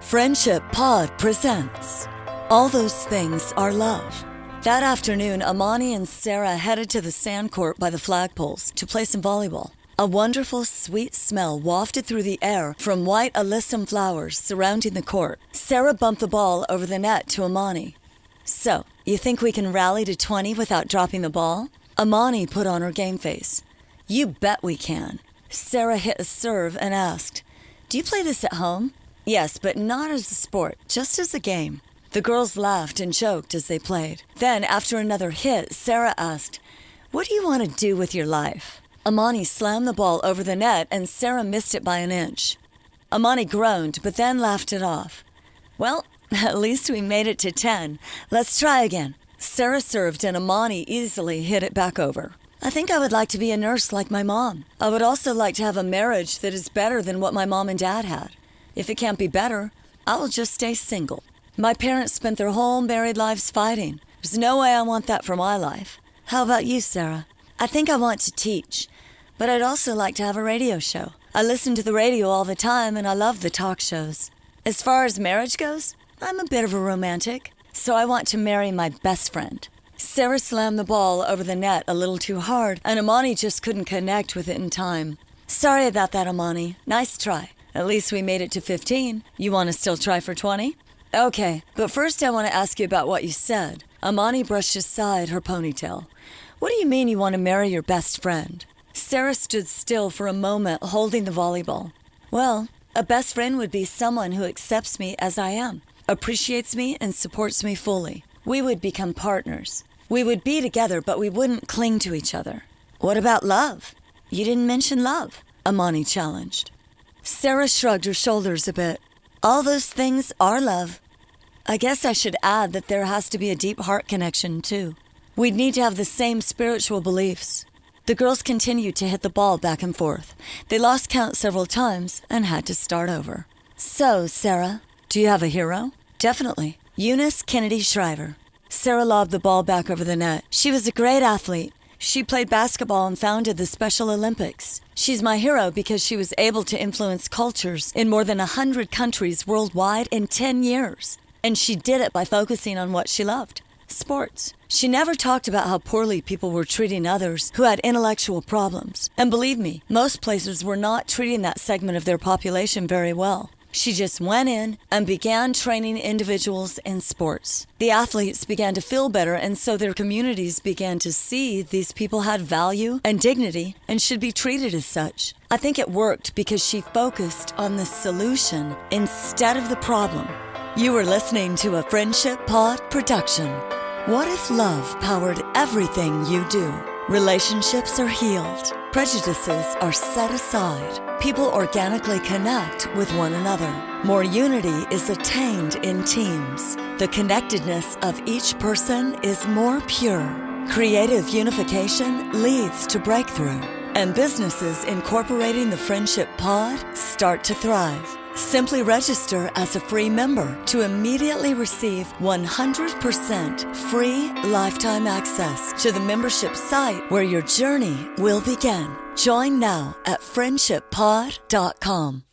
Friendship Pod presents All Those Things Are Love. That afternoon, Amani and Sarah headed to the sand court by the flagpoles to play some volleyball. A wonderful, sweet smell wafted through the air from white alyssum flowers surrounding the court. Sarah bumped the ball over the net to Amani. "So, you think we can rally to 20 without dropping the ball?" Amani put on her game face. "You bet we can." Sarah hit a serve and asked, "Do you play this at home?" "Yes, but not as a sport, just as a game." The girls laughed and joked as they played. Then, after another hit, Sarah asked, "What do you want to do with your life?" Amani slammed the ball over the net and Sarah missed it by an inch. Amani groaned, but then laughed it off. "Well, at least we made it to 10. Let's try again." Sarah served and Amani easily hit it back over. "I think I would like to be a nurse like my mom. I would also like to have a marriage that is better than what my mom and dad had. If it can't be better, I will just stay single. My parents spent their whole married lives fighting. There's no way I want that for my life." "How about you, Sarah?" "I think I want to teach, but I'd also like to have a radio show. I listen to the radio all the time and I love the talk shows. As far as marriage goes, I'm a bit of a romantic, so I want to marry my best friend." Sarah slammed the ball over the net a little too hard and Amani just couldn't connect with it in time. "Sorry about that, Amani. Nice try. At least we made it to 15. You want to still try for 20? Okay, but first I want to ask you about what you said." Amani brushed aside her ponytail. "What do you mean you want to marry your best friend?" Sarah stood still for a moment, holding the volleyball. "Well, a best friend would be someone who accepts me as I am, appreciates me, and supports me fully. We would become partners. We would be together, but we wouldn't cling to each other." "What about love? You didn't mention love," Amani challenged. Sarah shrugged her shoulders a bit. "All those things are love. I guess I should add that there has to be a deep heart connection, too. We'd need to have the same spiritual beliefs." The girls continued to hit the ball back and forth. They lost count several times and had to start over. "So, Sarah, do you have a hero?" "Definitely. Eunice Kennedy Shriver." Sarah lobbed the ball back over the net. "She was a great athlete. She played basketball and founded the Special Olympics. She's my hero because she was able to influence cultures in more than 100 countries worldwide in 10 years. And she did it by focusing on what she loved, sports. She never talked about how poorly people were treating others who had intellectual problems. And believe me, most places were not treating that segment of their population very well. She just went in and began training individuals in sports. The athletes began to feel better, and so their communities began to see these people had value and dignity and should be treated as such. I think it worked because she focused on the solution instead of the problem." You were listening to a Friendship Pod production. What if love powered everything you do? Relationships are healed. Prejudices are set aside. People organically connect with one another. More unity is attained in teams. The connectedness of each person is more pure. Creative unification leads to breakthrough. And businesses incorporating the Friendship Pod start to thrive. Simply register as a free member to immediately receive 100% free lifetime access to the membership site where your journey will begin. Join now at friendshippod.com.